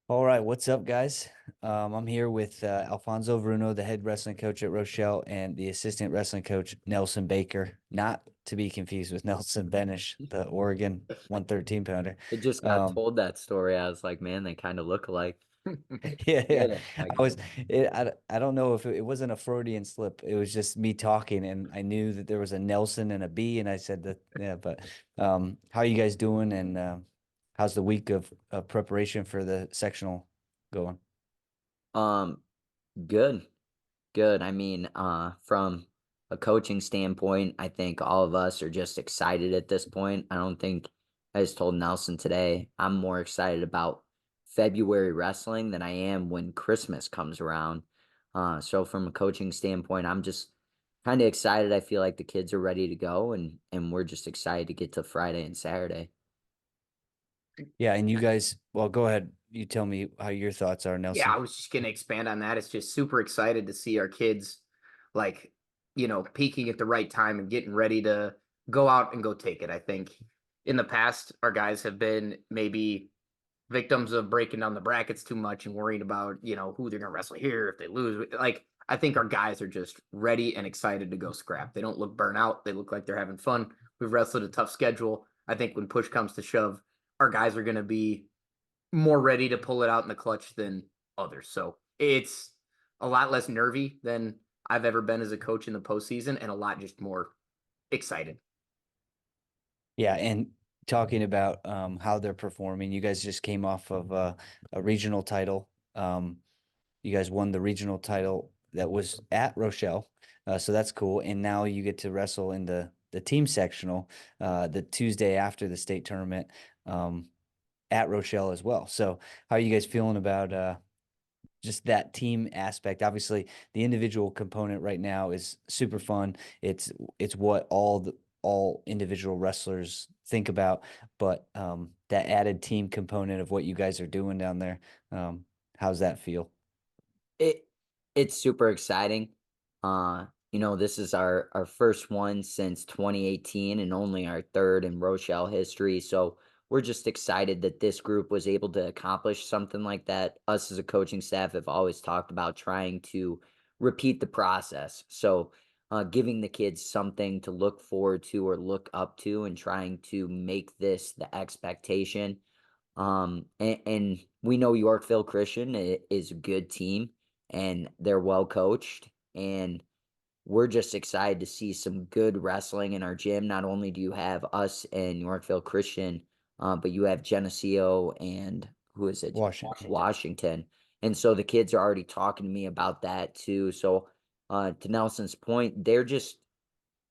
All right, what's up, guys? I'm here with Alfonso Bruno, the head wrestling coach at Rochelle, and the assistant wrestling coach, Nelson Baker, not to be confused with Nelson Benish, the Oregon 113 pounder. It just got Um, told that story. I was like, man, they kind of look alike. yeah, yeah. Good. I I was, get I don't know if it wasn't a Freudian slip. It was just me talking, and I knew that there was a Nelson and a B, and I said that, yeah, but how are you guys doing, and how's the week of preparation for the sectional going? Um, good, good. From a coaching standpoint, I think all of us are just excited at this point. I don't think I just told Nelson today, I'm more excited about February wrestling than I am when Christmas comes around. So from a coaching standpoint, I'm just kind of excited. I feel like the kids are ready to go and we're just excited to get to Friday and Saturday. Yeah, and you guys, well, go ahead. You tell me how your thoughts are, Yeah, I Nelson. was just going to expand on that. It's just super excited to see our kids, like, peaking at the right time and getting ready to go out and go take it. I think in the past, our guys have been maybe victims of breaking down the brackets too much and worrying about, who they're going to wrestle here if they lose. Like, I think our guys are just ready and excited to go scrap. They don't look burnt out. They look like they're having fun. We've wrestled a tough schedule. I think when push comes to shove, our guys are going to be more ready to pull it out in the clutch than others. So it's a lot less nervy than I've ever been as a coach in the postseason, and a lot just more excited. Yeah, and talking about how they're performing, you guys just came off of a regional title. You guys won the regional title that was at Rochelle, so that's cool. And now you get to wrestle in the team sectional the Tuesday after the state tournament at Rochelle as well. So how are you guys feeling about just that team aspect? Obviously, the individual component right now is super fun. It's what all individual wrestlers think about, but that added team component of what you guys are doing down there, how's that feel? It it's super exciting. This is our first one since 2018 and only our third in Rochelle history. So we're just excited that this group was able to accomplish something like that. Us as a coaching staff have always talked about trying to repeat the process. So giving the kids something to look forward to or look up to and trying to make this the expectation. And we know Yorkville Christian is a good team and they're well coached. And we're just excited to see some good wrestling in our gym. Not only do you have us and Yorkville Christian, but you have Geneseo and who is it? Washington. Washington. And so the kids are already talking to me about that too. So to Nelson's point, they're just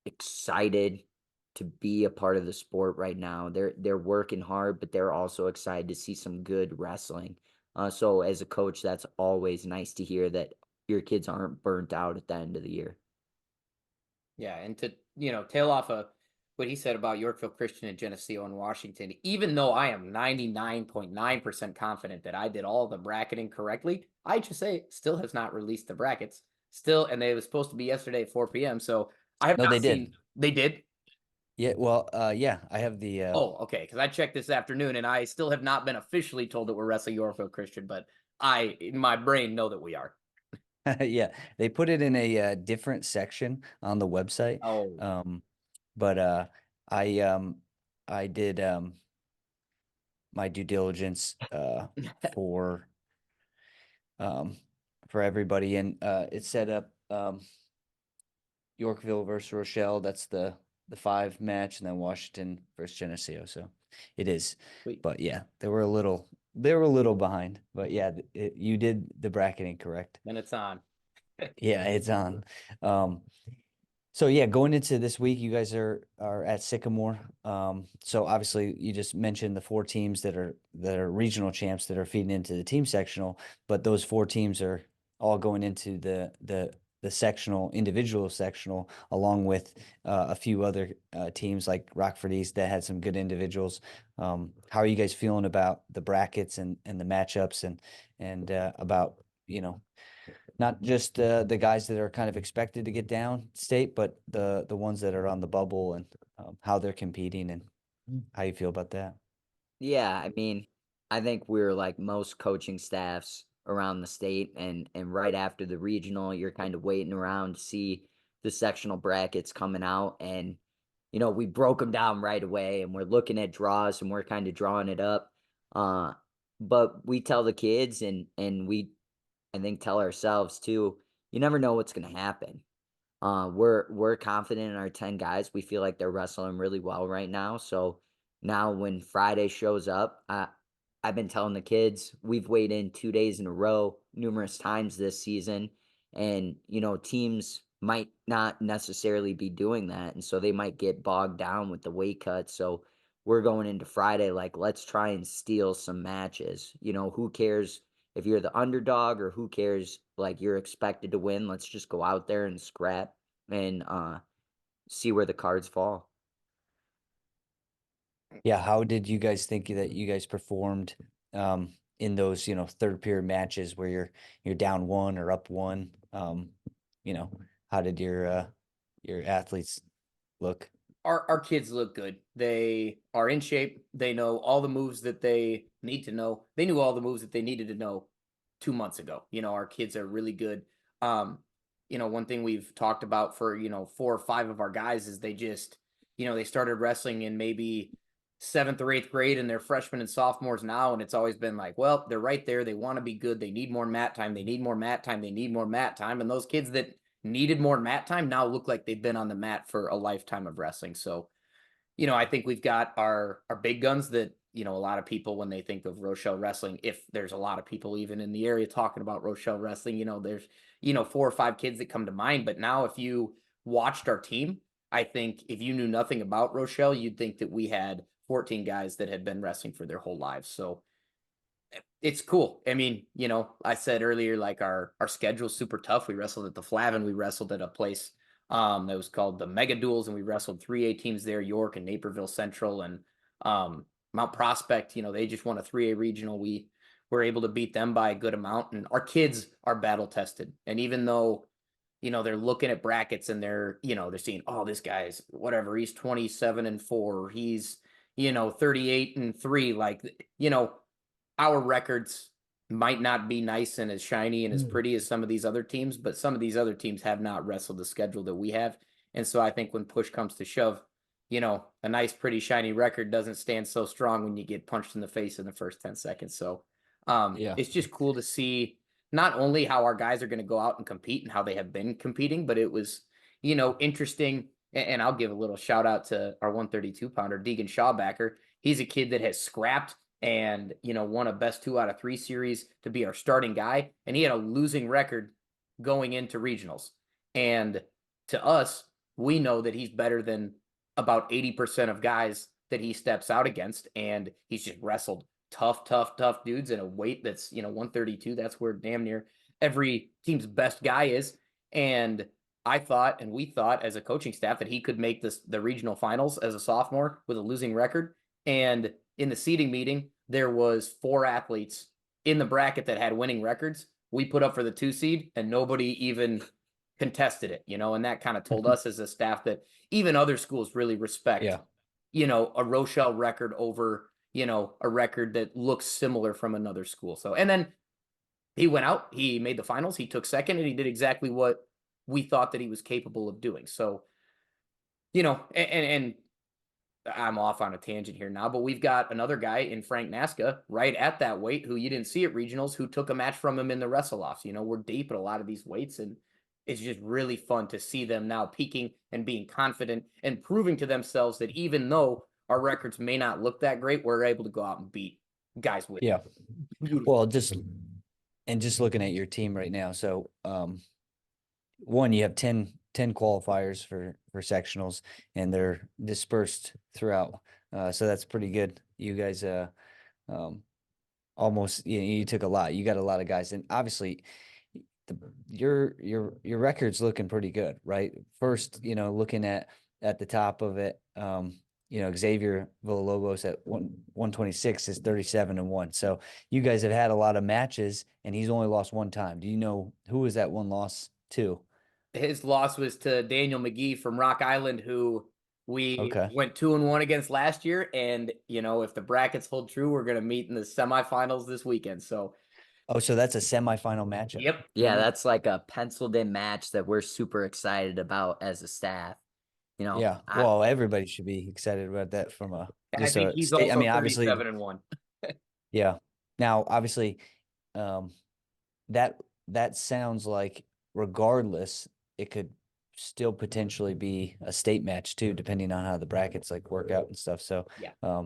excited to be a part of the sport right now. They're working hard, but they're also excited to see some good wrestling. So as a coach, that's always nice to hear that your kids aren't burnt out at the end of the year. Yeah, and to tail off what he said about Yorkville Christian and Geneseo and Washington, even though I am 99.9% confident that I did all the bracketing correctly, IHSA still has not released the brackets. Still, and they was supposed to be yesterday at 4 p.m. So I have No, not they did. seen they did. Yeah, well, yeah, I have the Oh, okay. Because I checked this afternoon and I still have not been officially told that we're wrestling Yorkville Christian, but I, in my brain, know that we are. yeah, they put it in a different section on the website. Oh, But I I did my due diligence um for everybody, and it set up Yorkville versus Rochelle. That's the five match, and then Washington versus Geneseo. So it is. sweet. But yeah, they were a little behind. But yeah, you did the bracketing correct. Then it's on. Yeah, it's on. Um, So yeah, going into this week, you guys are at Sycamore. So obviously you just mentioned the four teams that are regional champs that are feeding into the team sectional, but those four teams are all going into the sectional, individual sectional, along with a few other teams like Rockford East that had some good individuals. How are you guys feeling about the brackets and the matchups and about, not just the guys that are kind of expected to get down state, but the ones that are on the bubble and how they're competing and how you feel about that. Yeah, I mean, I think we're like most coaching staffs around the state, and right after the regional, you're kind of waiting around to see the sectional brackets coming out, and we broke them down right away, and we're looking at draws, and we're kind of drawing it up. Uh, but we tell the kids, and we I think tell ourselves too. You never know what's going to happen. We're confident in our 10 guys. We feel like they're wrestling really well right now. So now when Friday shows up, I've been telling the kids we've weighed in 2 days in a row numerous times this season. And, teams might not necessarily be doing that. And so they might get bogged down with the weight cut. So we're going into Friday like, let's try and steal some matches. Who cares if you're the underdog, or who cares, like, you're expected to win? Let's just go out there and scrap and see where the cards fall. Yeah, how did you guys think that you guys performed in those, third period matches where you're down one or up one? You know, how did your athletes look? Our kids look good. They are in shape. They know all the moves that they need to know. They knew all the moves that they needed to know 2 months ago. Our kids are really good. One thing we've talked about for, 4 or 5 of our guys is they just, they started wrestling in maybe 7th or 8th grade, and they're freshmen and sophomores now. And it's always been like, well, they're right there. They want to be good. They need more mat time. They need more mat time. They need more mat time. And those kids that needed more mat time now look like they've been on the mat for a lifetime of wrestling. So, I think we've got our big guns that, a lot of people, when they think of Rochelle wrestling, if there's a lot of people even in the area talking about Rochelle wrestling, there's, 4 or 5 kids that come to mind. But now if you watched our team, I think if you knew nothing about Rochelle, you'd think that we had 14 guys that had been wrestling for their whole lives. So it's cool. I mean, I said earlier, like our schedule's super tough. We wrestled at the Flavin. We wrestled at a place that was called the Mega Duels, and we wrestled 3A teams there, York and Naperville Central, and Mount Prospect. They just won a 3A regional. We were able to beat them by a good amount, and our kids are battle tested. And even though they're looking at brackets and they're seeing, oh, this guy's whatever, he's 27-4, he's 38-3, like our records might not be nice and as shiny and as pretty as some of these other teams, but some of these other teams have not wrestled the schedule that we have. And so I think when push comes to shove, a nice, pretty, shiny record doesn't stand so strong when you get punched in the face in the first 10 seconds. So Yeah. it's just cool to see not only how our guys are going to go out and compete and how they have been competing, but it was, interesting. And I'll give a little shout out to our 132 pounder, Deegan Shawbacker. He's a kid that has scrapped and won a best 2 out of 3 series to be our starting guy, and he had a losing record going into regionals. And to us, we know that he's better than about 80% of guys that he steps out against, and he's just wrestled tough dudes in a weight that's 132. That's where damn near every team's best guy is. And I thought, and we thought as a coaching staff, that he could make the regional finals as a sophomore with a losing record. And in the seeding meeting, there was 4 athletes in the bracket that had winning records. We put up for the 2 seed, and nobody even contested it, and that kind of told us as a staff that even other schools really respect, Yeah. a Rochelle record over, a record that looks similar from another school. So, and then he went out, he made the finals, he took second, and he did exactly what we thought that he was capable of doing. So, and I'm off on a tangent here now, but we've got another guy in Frank Nasca right at that weight who you didn't see at regionals, who took a match from him in the wrestle offs. We're deep at a lot of these weights, and it's just really fun to see them now peaking and being confident and proving to themselves that even though our records may not look that great, we're able to go out and beat guys with Yeah. beautiful. Well, just looking at your team right now. So, one, you have 10 qualifiers for sectionals, and they're dispersed throughout. So that's pretty good. You guys, almost, you took a lot. You got a lot of guys, and obviously, your record's looking pretty good, right? First, looking at the top of it, Xavier Villalobos at 126 is 37-1. So you guys have had a lot of matches, and he's only lost one time. Do you know who was that one loss to? His loss was to Daniel McGee from Rock Island, who We Okay. went 2-1 against last year, and if the brackets hold true, we're gonna meet in the semifinals this weekend. So, Oh, so that's a semifinal matchup. yep, Yeah, that's like a penciled in match that we're super excited about as a staff. Yeah. Well, everybody should be excited about that from a I just think a he's state. I also mean, obviously, 37-1. yeah. Now, obviously, um, that that sounds like regardless, it could still potentially be a state match too, depending on how the brackets like work out and stuff. So, Yeah.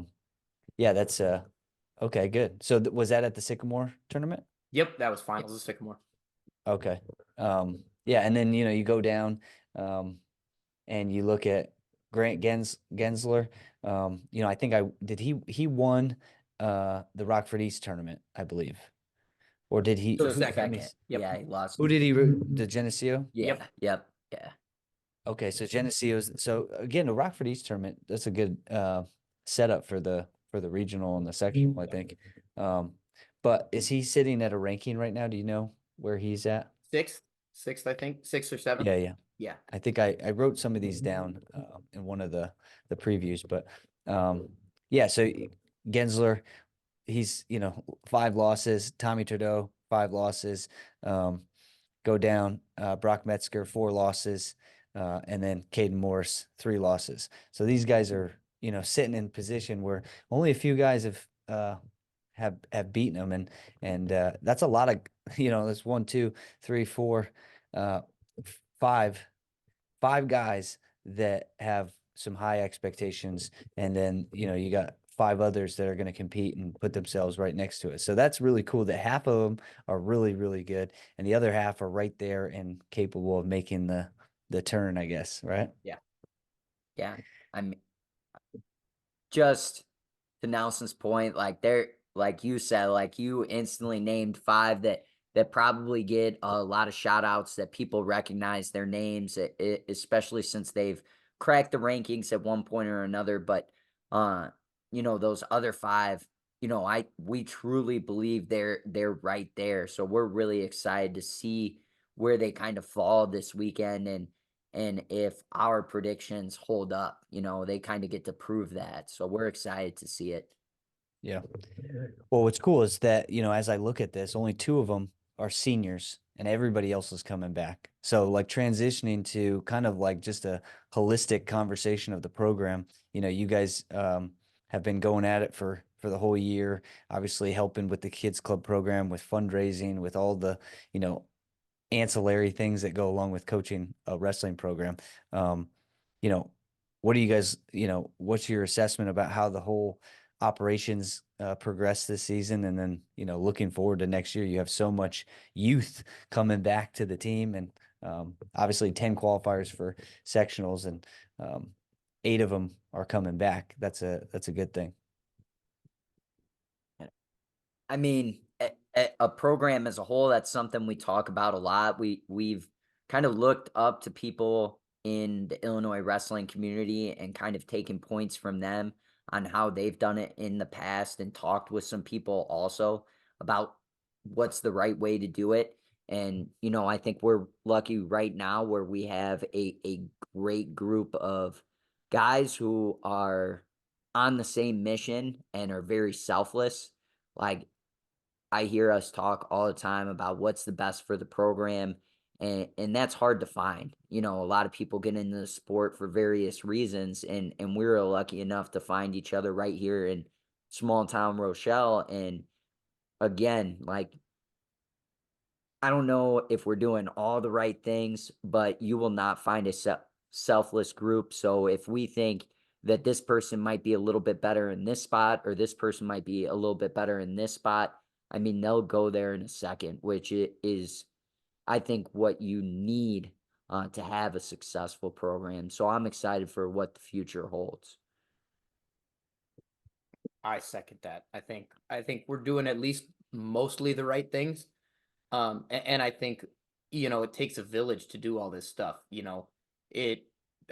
yeah, that's okay, good. So was that at the Sycamore tournament? Yep, that was finals of Sycamore. Okay. Yeah, and then you go down and you look at Grant Gensler. I think he won the Rockford East tournament, I believe. Or did he So who let me second. s- Yep. Yeah, he lost. who did he root? The Geneseo? Yeah, Yep. yep, yeah. Okay, so Geneseo's so again the Rockford East tournament, that's a good setup for the regional and the sectional, I think. But is he sitting at a ranking right now? Do you know where he's at? Sixth, I think, sixth or seventh. Yeah, yeah. Yeah. I think I wrote some of these down in one of the previews, but yeah. So Gensler, he's 5 losses. Tommy Trudeau 5 losses. Um, go down. Brock Metzger 4 losses, and then Caden Morris 3 losses. So these guys are sitting in position where only a few guys have beaten them, and that's a lot of that's one, two, three, four, uh, five guys that have some high expectations, and then you got 5 others that are going to compete and put themselves right next to it. So that's really cool that half of them are really, really good, and the other half are right there and capable of making the turn, I guess, right? Yeah. I'm just to Nelson's point, like you said, like you instantly named 5 that probably get a lot of shout outs, that people recognize their names, especially since they've cracked the rankings at one point or another. But uh, those other 5, we truly believe they're right there. So we're really excited to see where they kind of fall this weekend, and if our predictions hold up, they kind of get to prove that. So we're excited to see it. Yeah. Well, what's cool is that, as I look at this, only 2 of them are seniors and everybody else is coming back. So, like, transitioning to kind of like just a holistic conversation of the program, you guys have been going at it for the whole year, obviously helping with the kids club program, with fundraising, with all the, you know, ancillary things that go along with coaching a wrestling program. Um, you know, what do you guys, what's your assessment about how the whole operations progress this season? And then, looking forward to next year, you have so much youth coming back to the team, and obviously 10 qualifiers for sectionals, and 8 of them are coming back. That's a good thing. I mean, a program as a whole, that's something we talk about a lot. We've kind of looked up to people in the Illinois wrestling community and kind of taken points from them on how they've done it in the past, and talked with some people also about what's the right way to do it. And I think we're lucky right now where we have a great group of guys who are on the same mission and are very selfless. Like, I hear us talk all the time about what's the best for the program, and that's hard to find. A lot of people get into the sport for various reasons, and we were lucky enough to find each other right here in small town Rochelle. And again, like, I don't know if we're doing all the right things, but you will not find a selfless group. So if we think that this person might be a little bit better in this spot, or this person might be a little bit better in this spot, I mean, they'll go there in a second, which is, I think, what you need to have a successful program. So I'm excited for what the future holds. I second that. I think we're doing at least mostly the right things. And I think, it takes a village to do all this stuff. It,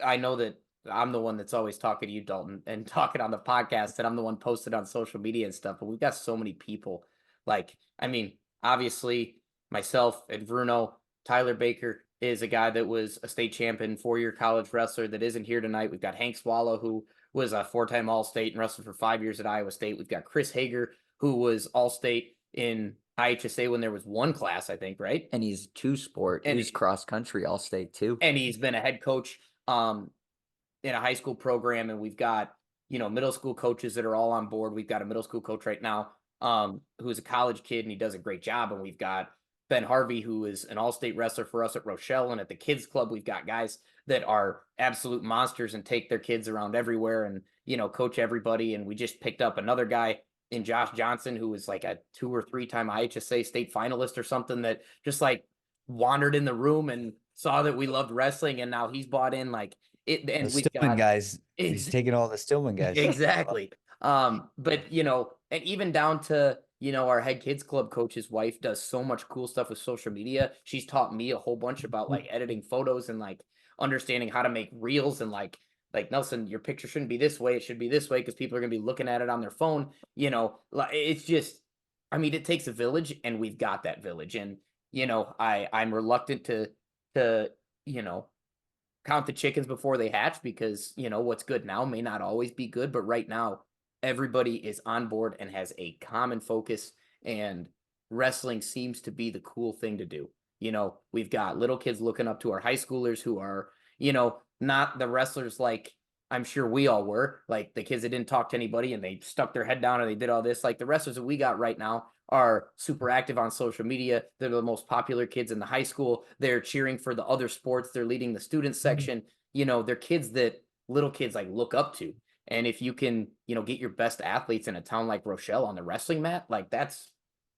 I know that I'm the one that's always talking to you, Dalton, and talking on the podcast, and I'm the one posted on social media and stuff, but we've got so many people. Like, I mean, obviously myself and Bruno, Tyler Baker, is a guy that was a state champion, 4-year college wrestler that isn't here tonight. We've got Hank Swallow, who was a 4-time All-State and wrestled for 5 years at Iowa State. We've got Chris Hager, who was All-State in IHSA when there was one class, I think, right? And he's two sport. And He's cross country all state too. And he's been a head coach in a high school program, and we've got, middle school coaches that are all on board. We've got a middle school coach right now who's a college kid, and he does a great job. And we've got Ben Harvey, who is an all-state wrestler for us at Rochelle, and at the kids club, we've got guys that are absolute monsters and take their kids around everywhere and, coach everybody. And we just picked up another guy in Josh Johnson, who was like a 2 or 3-time IHSA state finalist or something, that just like wandered in the room and saw that we loved wrestling, and now he's bought in like it. And The we've Stillman got guys, he's taking all the Stillman guys. exactly. But and even down to our head kids club coach's wife does so much cool stuff with social media. She's taught me a whole bunch about like editing photos and like understanding how to make reels, and like Nelson, your picture shouldn't be this way, it should be this way, because people are gonna be looking at it on their phone. Like it's just, I mean, it takes a village, and we've got that village. And I'm reluctant to count the chickens before they hatch, because what's good now may not always be good, but right now everybody is on board and has a common focus, and wrestling seems to be the cool thing to do. We've got little kids looking up to our high schoolers who are not the wrestlers like I'm sure we all were, like the kids that didn't talk to anybody and they stuck their head down and they did all this. Like the wrestlers that we got right now are super active on social media. They're the most popular kids in the high school. They're cheering for the other sports. They're leading the student section. They're kids that little kids like look up to. And if you can, get your best athletes in a town like Rochelle on the wrestling mat, like that's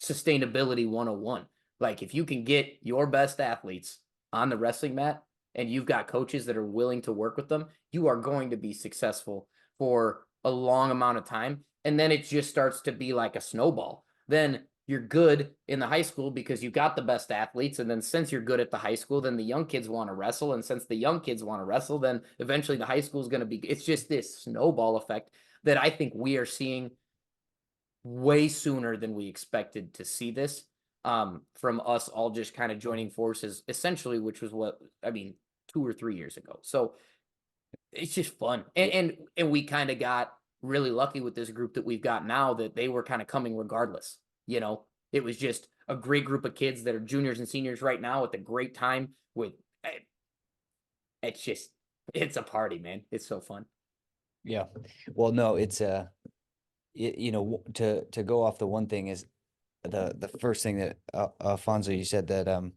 sustainability 101. Like if you can get your best athletes on the wrestling mat and you've got coaches that are willing to work with them, you are going to be successful for a long amount of time. And then it just starts to be like a snowball. Then you're good in the high school because you got the best athletes. And then since you're good at the high school, then the young kids want to wrestle. And since the young kids want to wrestle, then eventually the high school is going to be, it's just this snowball effect that I think we are seeing way sooner than we expected to see this, from us all just kind of joining forces, essentially, which was what, I mean, 2 or 3 years ago. So it's just fun. And we kind of got really lucky with this group that we've got now, that they were kind of coming regardless. It was just a great group of kids that are juniors and seniors right now with a great time with, it's a party, man. It's so fun. Yeah. Well, no, it's to go off the one thing is the first thing that Alfonso, you said that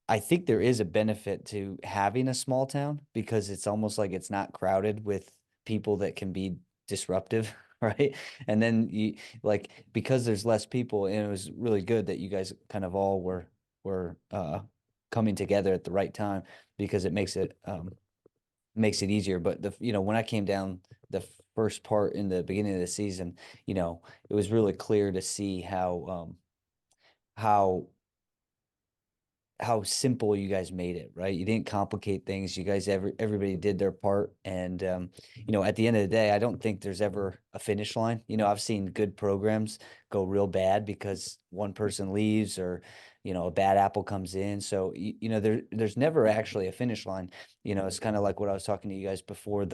I think there is a benefit to having a small town, because it's almost like it's not crowded with people that can be disruptive, right? And then because there's less people, and it was really good that you guys kind of all were coming together at the right time, because it makes it easier. But when I came down the first part in the beginning of the season, it was really clear to see how simple you guys made it, right? You didn't complicate things. You guys, everybody did their part. And, at the end of the day, I don't think there's ever a finish line. I've seen good programs go real bad because one person leaves, or, a bad apple comes in. So, there's never actually a finish line. It's kind of like what I was talking to you guys before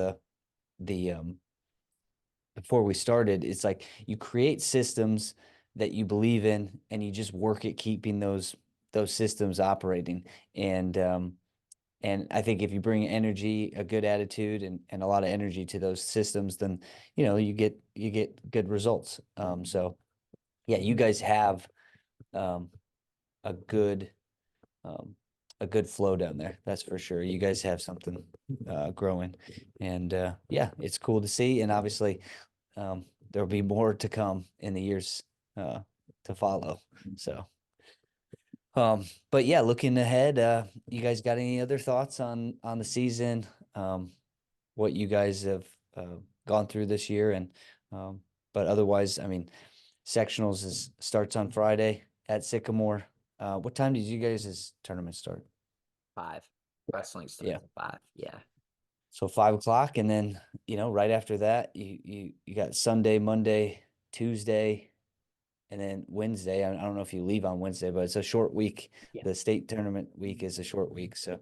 before we started. It's like you create systems that you believe in, and you just work at keeping those systems operating. And I think if you bring energy, a good attitude, and a lot of energy to those systems, then you get good results. So yeah, you guys have a good flow down there, that's for sure. You guys have something growing, and yeah, it's cool to see. And obviously there'll be more to come in the years to follow. So but yeah, looking ahead, you guys got any other thoughts on the season, what you guys have gone through this year? And but otherwise, I mean, sectionals starts on Friday at Sycamore. What time did you guys' tournament start? 5. Wrestling starts at 5. Yeah. So 5 o'clock, and then right after that, you got Sunday, Monday, Tuesday, and then Wednesday, I don't know if you leave on Wednesday, but it's a short week. Yeah. The state tournament week is a short week, so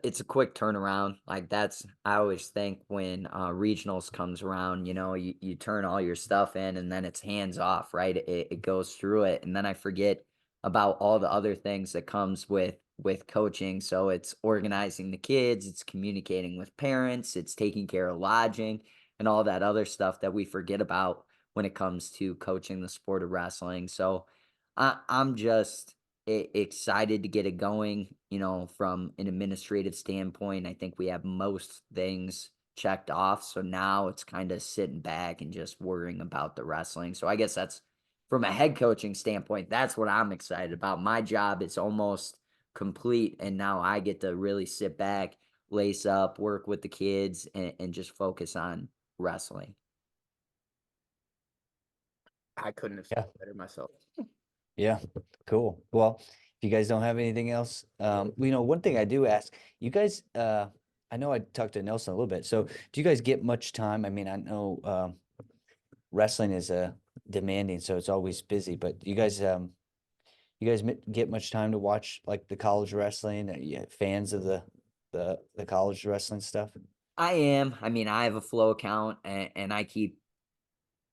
It's a quick turnaround. Like that's I always think when regionals comes around, you turn all your stuff in and then it's hands off, right? It goes through it, and then I forget about all the other things that comes with coaching. So it's organizing the kids, it's communicating with parents, it's taking care of lodging and all that other stuff that we forget about when it comes to coaching the sport of wrestling. So I'm just excited to get it going, from an administrative standpoint. I think we have most things checked off. So now it's kind of sitting back and just worrying about the wrestling. So I guess that's from a head coaching standpoint, that's what I'm excited about. My job is almost complete. And now I get to really sit back, lace up, work with the kids, and just focus on wrestling. I couldn't have said yeah. it better myself. Yeah, cool. Well, if you guys don't have anything else, one thing I do ask you guys, I know I talked to Nelson a little bit. So do you guys get much time? I mean, I know wrestling is demanding, so it's always busy, but get much time to watch like the college wrestling? Are you fans of the college wrestling stuff? I am. I mean, I have a flow account and I keep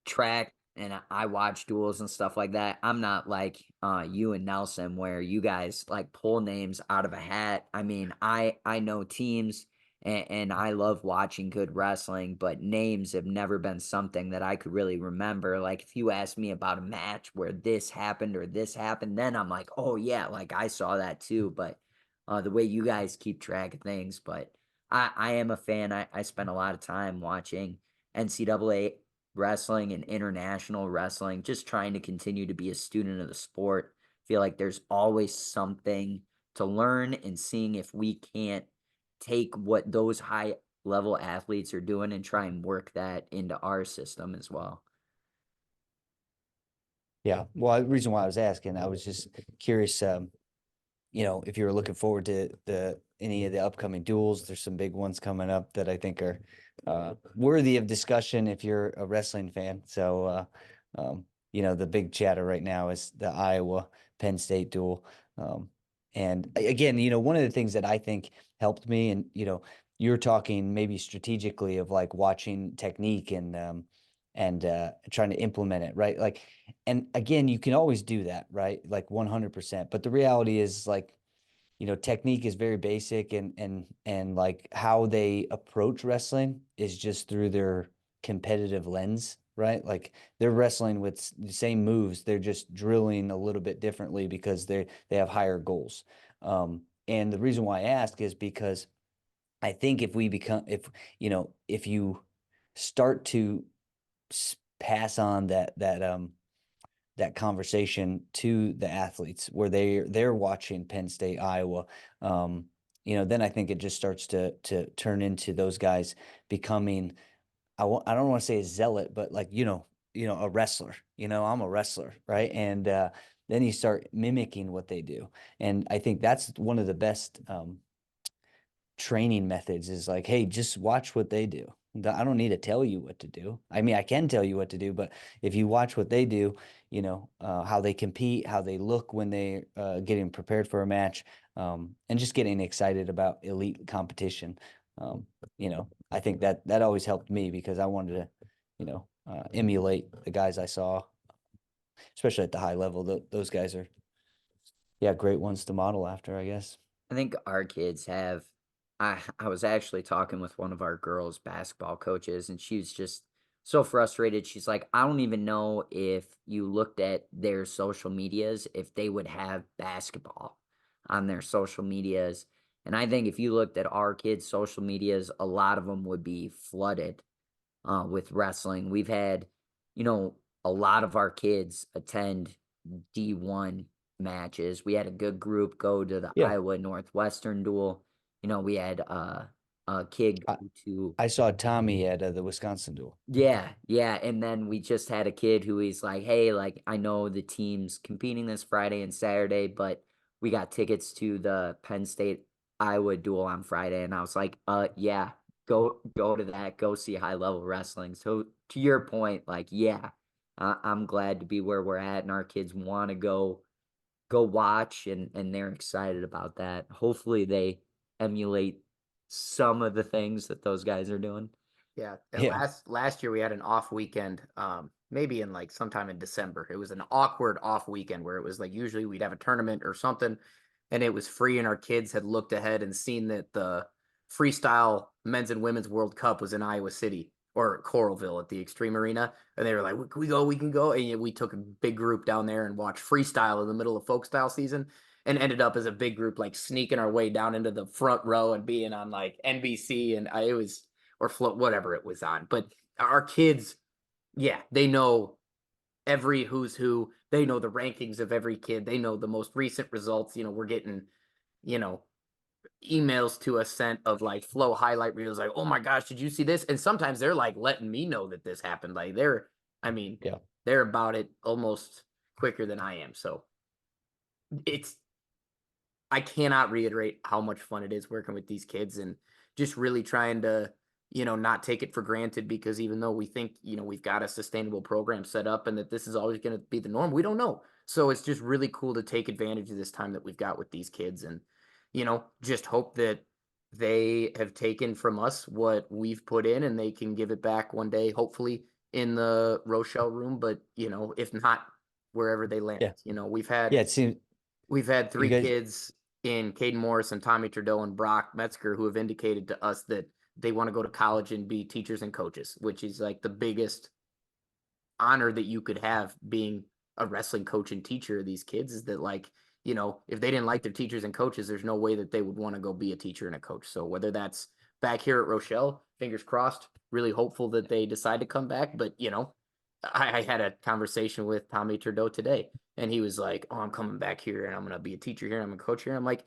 track and I watch duels and stuff like that. I'm not like you and Nelson where you guys like pull names out of a hat. I mean, I know teams and I love watching good wrestling, but names have never been something that I could really remember. Like if you ask me about a match where this happened or this happened, then I'm like, "Oh yeah, like I saw that too." But the way you guys keep track of things, but I am a fan. I spend a lot of time watching NCAA wrestling and international wrestling, just trying to continue to be a student of the sport. Feel like there's always something to learn and seeing if we can't take what those high level athletes are doing and try and work that into our system as well. Yeah. Well, the reason why I was asking, I was just curious, if you were looking forward to the any of the upcoming duels, there's some big ones coming up that I think are worthy of discussion if you're a wrestling fan. So, the big chatter right now is the Iowa Penn State duel. And again, one of the things that I think helped me, and you're talking maybe strategically of like watching technique and trying to implement it, right? Like, and again, you can always do that, right? Like 100%. But the reality is like, technique is very basic and like how they approach wrestling is just through their competitive lens, right? Like they're wrestling with the same moves, they're just drilling a little bit differently because they have higher goals. And the reason why I ask is because I think if you start to pass on that conversation to the athletes where they're watching Penn State, Iowa, then I think it just starts to turn into those guys becoming I don't want to say a zealot, but like a wrestler. I'm a wrestler, right? And then you start mimicking what they do, and I think that's one of the best training methods is like, hey, just watch what they do. I don't need to tell you what to do. I mean, I can tell you what to do, but if you watch what they do, how they compete, how they look when they getting prepared for a match, and just getting excited about elite competition. I think that always helped me because I wanted to, emulate the guys I saw, especially at the high level. Those guys are, yeah, great ones to model after, I guess. I think our kids have. I was actually talking with one of our girls' basketball coaches, and she was just so frustrated. She's like, I don't even know if you looked at their social medias, if they would have basketball on their social medias. And I think if you looked at our kids' social medias, a lot of them would be flooded with wrestling. We've had, you know, a lot of our kids attend D1 matches. We had a good group go to the Yeah, Iowa Northwestern duel. We had a kid I, go to. I saw Tommy at the Wisconsin duel. Yeah, yeah, and then we just had a kid who he's like, "Hey, like I know the team's competing this Friday and Saturday, but we got tickets to the Penn State Iowa duel on Friday." And I was like, yeah, go to that, go see high level wrestling." So to your point, like, yeah, I'm glad to be where we're at, and our kids want to go watch, and they're excited about that. Hopefully they emulate some of the things that those guys are doing. Yeah. And Yeah. last year we had an off weekend, maybe in like sometime in December. It was an awkward off weekend where it was like usually we'd have a tournament or something and it was free and our kids had looked ahead and seen that the freestyle men's and women's World Cup was in Iowa City or Coralville at the Extreme Arena. And they were like, can we go? We can go. And we took a big group down there and watched freestyle in the middle of folk style season and ended up as a big group, like sneaking our way down into the front row and being on like NBC. And it was, or float, whatever it was on. But our kids, yeah, they know every who's who. They know the rankings of every kid. They know the most recent results. We're getting, you know, emails to us sent of like flow highlight reels, like, oh my gosh, did you see this? And sometimes they're like letting me know that this happened. Like I mean, Yeah. they're about it almost quicker than I am. So it's I cannot reiterate how much fun it is working with these kids and just really trying to, not take it for granted because even though we think, we've got a sustainable program set up and that this is always going to be the norm, we don't know. So it's just really cool to take advantage of this time that we've got with these kids and, just hope that they have taken from us what we've put in and they can give it back one day, hopefully in the Rochelle room, but, if not, wherever they land. Yeah. We've Yeah. had It seems you three guys, kids in Caden Morris and Tommy Trudeau and Brock Metzger who have indicated to us that they want to go to college and be teachers and coaches, which is like the biggest honor that you could have being a wrestling coach and teacher of these kids is that like, if they didn't like their teachers and coaches, there's no way that they would want to go be a teacher and a coach. So whether that's back here at Rochelle, fingers crossed, really hopeful that they decide to come back. But, I had a conversation with Tommy Trudeau today and he was like, oh, I'm coming back here and I'm going to be a teacher here. And I'm a coach here. And I'm like,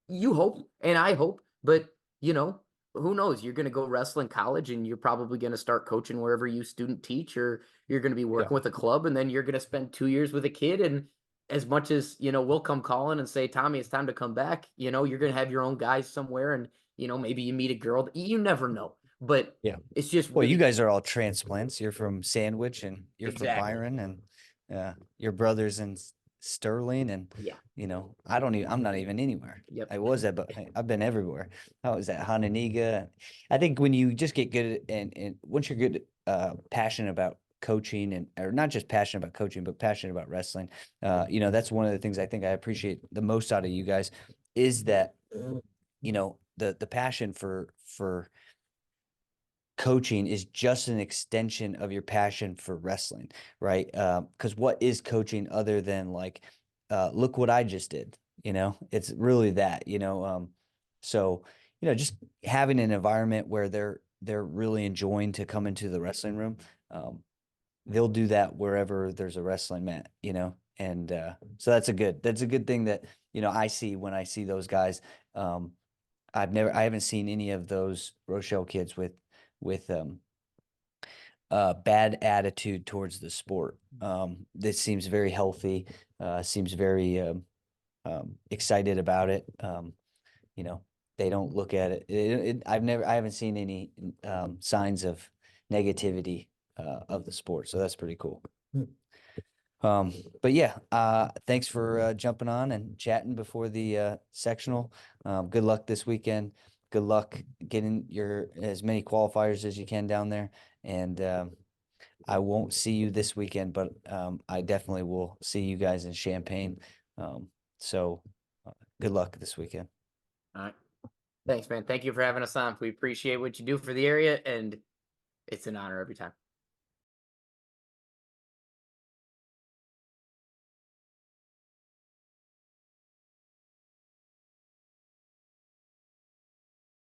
you hope and I hope, but who knows? You're going to go wrestle in college and you're probably going to start coaching wherever you student teach, or you're going to be yeah. working with a club and then you're going to spend 2 years with a kid. And as much as, we'll come calling and say, Tommy, it's time to come back, you're going to have your own guys somewhere and, maybe you meet a girl, you never know, but Yeah. it's just Well, you really guys are all transplants. You're from Sandwich and you're from exactly. Byron and your brothers in Sterling and Yeah. I'm not even anywhere. Yep. I was at, but I've been everywhere. I was at Hananiga. I think when you just get good and once you're good, passionate about coaching and or not just passionate about coaching, but passionate about wrestling, that's one of the things I think I appreciate the most out of you guys is that, the passion for coaching is just an extension of your passion for wrestling, right? Because what is coaching other than like, look what I just did, it's really that, so, just having an environment where they're really enjoying to come into the wrestling room. They'll do that wherever there's a wrestling mat, and so that's a good thing that, I see when I see those guys. I haven't seen any of those Rochelle kids with bad attitude towards the sport. This seems very healthy, seems very excited about it. You know, they don't look at it. I haven't seen any signs of negativity of the sport, so that's pretty cool. Um, but yeah, thanks for jumping on and chatting before the sectional. Good luck this weekend. Good luck getting your as many qualifiers as you can down there. And I won't see you this weekend, but I definitely will see you guys in Champaign. So good luck this weekend. All right. Thanks, man. Thank you for having us on. We appreciate what you do for the area and it's an honor every time.